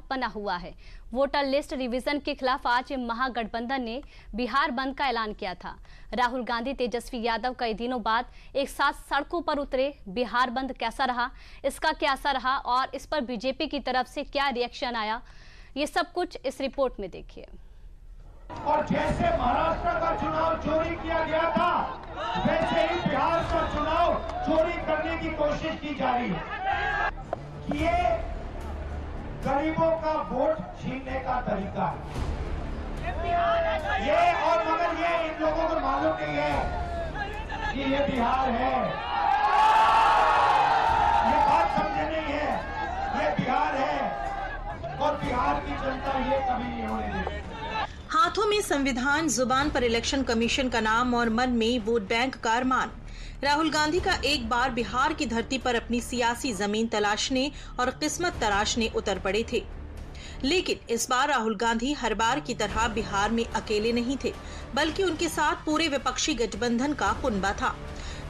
बना हुआ है। वोटर लिस्ट रिवीजन के खिलाफ आज महागठबंधन ने बिहार बंद का ऐलान किया था। राहुल गांधी, तेजस्वी यादव कई दिनों बाद एक साथ सड़कों पर उतरे। बिहार बंद कैसा रहा, इसका क्या असर रहा और इस पर बीजेपी की तरफ से क्या रिएक्शन आया, ये सब कुछ इस रिपोर्ट में देखिए। और जैसे महाराष्ट्र का चुनाव चोरी किया गया था, वैसे ही बिहार का चुनाव चोरी करने की कोशिश की जा रही है। ये गरीबों का वोट छीनने का तरीका है ये, और मगर ये इन लोगों को मालूम नहीं है कि ये बिहार है। ये बात समझे नहीं है, ये बिहार है और बिहार की जनता ये कभी नहीं होने देगी। हाथों में संविधान, जुबान पर इलेक्शन कमीशन का नाम और मन में वोट बैंक का अरमान। राहुल गांधी का एक बार बिहार की धरती पर अपनी सियासी जमीन तलाशने और किस्मत तराशने उतर पड़े थे। लेकिन इस बार राहुल गांधी हर बार की तरह बिहार में अकेले नहीं थे, बल्कि उनके साथ पूरे विपक्षी गठबंधन का कुनबा था।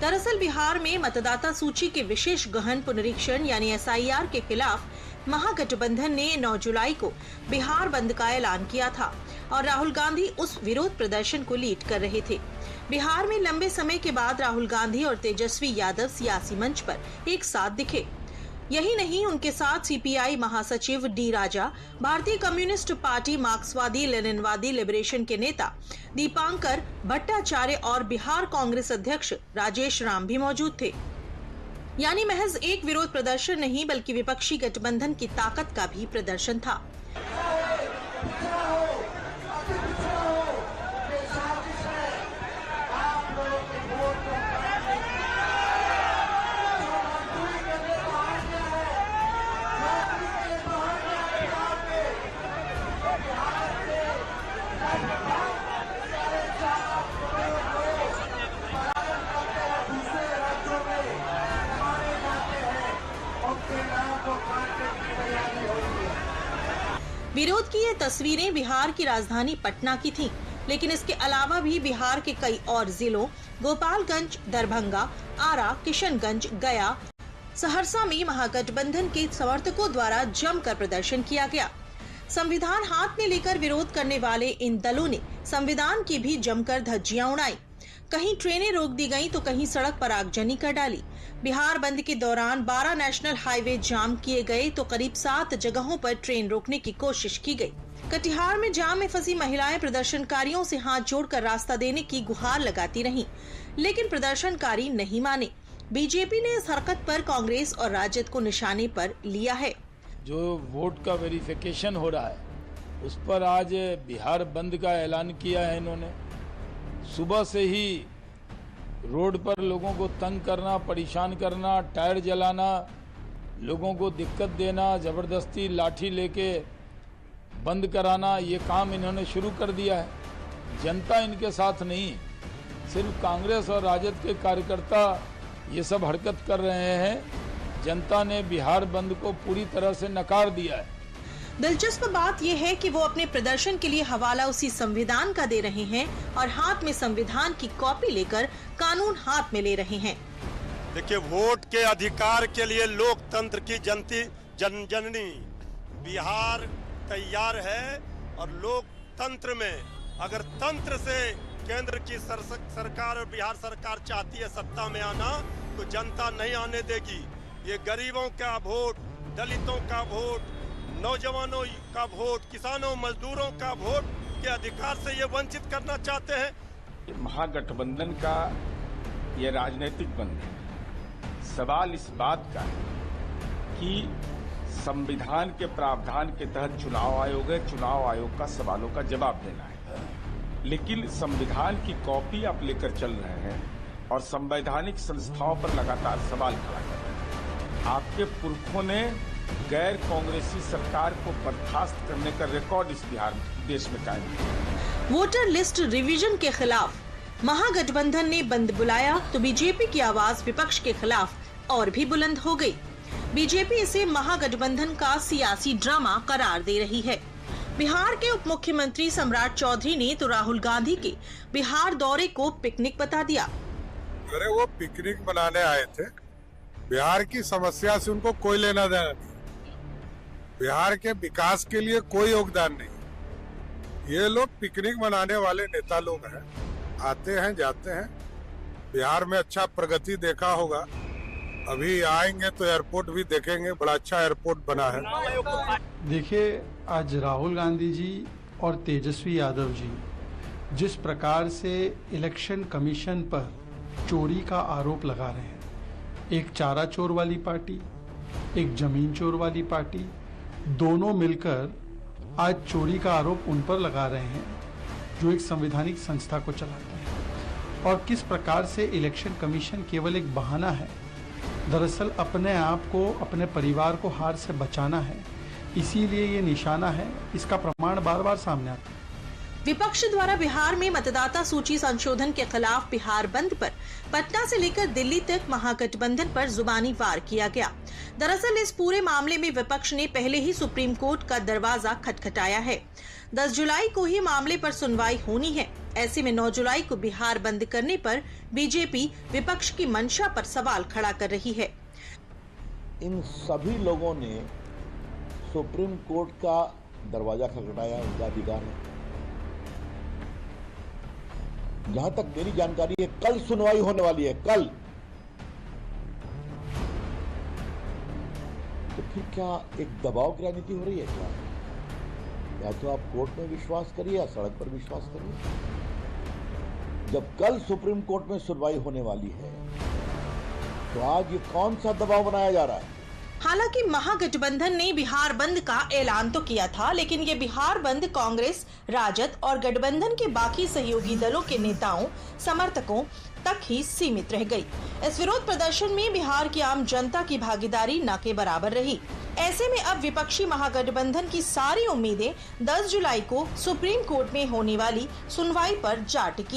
दरअसल बिहार में मतदाता सूची के विशेष गहन पुनरीक्षण यानी SIR के खिलाफ महागठबंधन ने 9 जुलाई को बिहार बंद का ऐलान किया था और राहुल गांधी उस विरोध प्रदर्शन को लीड कर रहे थे। बिहार में लंबे समय के बाद राहुल गांधी और तेजस्वी यादव सियासी मंच पर एक साथ दिखे। यही नहीं, उनके साथ CPI महासचिव D राजा, भारतीय कम्युनिस्ट पार्टी, मार्क्सवादी लेनिनवादी लिबरेशन के नेता दीपांकर भट्टाचार्य और बिहार कांग्रेस अध्यक्ष राजेश राम भी मौजूद थे। यानी महज एक विरोध प्रदर्शन नहीं, बल्कि विपक्षी गठबंधन की ताकत का भी प्रदर्शन था। विरोध की ये तस्वीरें बिहार की राजधानी पटना की थीं, लेकिन इसके अलावा भी बिहार के कई और जिलों गोपालगंज, दरभंगा, आरा, किशनगंज, गया, सहरसा में महागठबंधन के समर्थकों द्वारा जमकर प्रदर्शन किया गया। संविधान हाथ में लेकर विरोध करने वाले इन दलों ने संविधान की भी जमकर धज्जियां उड़ाई। कहीं ट्रेनें रोक दी गईं तो कहीं सड़क पर आगजनी कर डाली। बिहार बंद के दौरान 12 नेशनल हाईवे जाम किए गए तो करीब 7 जगहों पर ट्रेन रोकने की कोशिश की गई। कटिहार में जाम में फंसी महिलाएं प्रदर्शनकारियों से हाथ जोड़कर रास्ता देने की गुहार लगाती रहीं, लेकिन प्रदर्शनकारी नहीं माने। बीजेपी ने इस हरकत पर कांग्रेस और राजद को निशाने पर लिया है। जो वोट का वेरिफिकेशन हो रहा है उस पर आज बिहार बंद का ऐलान किया है इन्होंने। सुबह से ही रोड पर लोगों को तंग करना, परेशान करना, टायर जलाना, लोगों को दिक्कत देना, जबरदस्ती लाठी लेके बंद कराना, ये काम इन्होंने शुरू कर दिया है। जनता इनके साथ नहीं, सिर्फ कांग्रेस और राजद के कार्यकर्ता ये सब हरकत कर रहे हैं। जनता ने बिहार बंद को पूरी तरह से नकार दिया है। दिलचस्प बात यह है कि वो अपने प्रदर्शन के लिए हवाला उसी संविधान का दे रहे हैं और हाथ में संविधान की कॉपी लेकर कानून हाथ में ले रहे हैं। देखिए, वोट के अधिकार के लिए लोकतंत्र की जननी बिहार तैयार है और लोकतंत्र में अगर तंत्र से केंद्र की सरकार और बिहार सरकार चाहती है सत्ता में आना तो जनता नहीं आने देगी। ये गरीबों का वोट, दलितों का वोट, नौजवानों का वोट, किसानों मजदूरों का वोट के अधिकार से ये वंचित करना चाहते हैं। महागठबंधन का ये राजनीतिक बंद है। सवाल इस बात का है कि संविधान के प्रावधान के तहत चुनाव आयोग है, चुनाव आयोग का सवालों का जवाब देना है। लेकिन संविधान की कॉपी आप लेकर चल रहे हैं और संवैधानिक संस्थाओं पर लगातार सवाल खड़ा कर रहे हैं। आपके पुरखों ने गैर कांग्रेसी सरकार को बर्खास्त करने का रिकॉर्ड इस बिहार देश में कायम किया। वोटर लिस्ट रिवीजन के खिलाफ महागठबंधन ने बंद बुलाया तो बीजेपी की आवाज विपक्ष के खिलाफ और भी बुलंद हो गई। बीजेपी इसे महागठबंधन का सियासी ड्रामा करार दे रही है। बिहार के उप मुख्यमंत्री सम्राट चौधरी ने तो राहुल गांधी के बिहार दौरे को पिकनिक बता दिया। अरे वो पिकनिक मनाने आए थे, बिहार की समस्या से उनको कोई लेना देना नहीं। बिहार के विकास के लिए कोई योगदान नहीं। ये लोग पिकनिक मनाने वाले नेता लोग हैं, आते हैं जाते हैं। बिहार में अच्छा प्रगति देखा होगा, अभी आएंगे तो एयरपोर्ट भी देखेंगे, बड़ा अच्छा एयरपोर्ट बना है। देखिए, आज राहुल गांधी जी और तेजस्वी यादव जी जिस प्रकार से इलेक्शन कमीशन पर चोरी का आरोप लगा रहे हैं, एक चारा चोर वाली पार्टी, एक जमीन चोर वाली पार्टी, दोनों मिलकर आज चोरी का आरोप उन पर लगा रहे हैं जो एक संवैधानिक संस्था को चलाते हैं। और किस प्रकार से इलेक्शन कमीशन केवल एक बहाना है, दरअसल अपने आप को, अपने परिवार को हार से बचाना है, इसीलिए ये निशाना है। इसका प्रमाण बार बार सामने आता है। विपक्ष द्वारा बिहार में मतदाता सूची संशोधन के खिलाफ बिहार बंद पर पटना से लेकर दिल्ली तक महागठबंधन पर जुबानी वार किया गया। दरअसल इस पूरे मामले में विपक्ष ने पहले ही सुप्रीम कोर्ट का दरवाजा खटखटाया है। 10 जुलाई को ही मामले पर सुनवाई होनी है। ऐसे में 9 जुलाई को बिहार बंद करने पर बीजेपी विपक्ष की मंशा पर सवाल खड़ा कर रही है। इन सभी लोगों ने सुप्रीम कोर्ट का दरवाजा खटखटाया, उनका अधिकार है। जहां तक मेरी जानकारी है, कल सुनवाई होने वाली है, कल। तो फिर क्या एक दबाव की राजनीति हो रही है क्या? या तो आप कोर्ट में विश्वास करिए या सड़क पर विश्वास करिए। जब कल सुप्रीम कोर्ट में सुनवाई होने वाली है तो आज ये कौन सा दबाव बनाया जा रहा है? हालांकि महागठबंधन ने बिहार बंद का ऐलान तो किया था, लेकिन ये बिहार बंद कांग्रेस, राजद और गठबंधन के बाकी सहयोगी दलों के नेताओं, समर्थकों तक ही सीमित रह गई। इस विरोध प्रदर्शन में बिहार की आम जनता की भागीदारी न के बराबर रही। ऐसे में अब विपक्षी महागठबंधन की सारी उम्मीदें 10 जुलाई को सुप्रीम कोर्ट में होने वाली सुनवाई पर जा टिकी।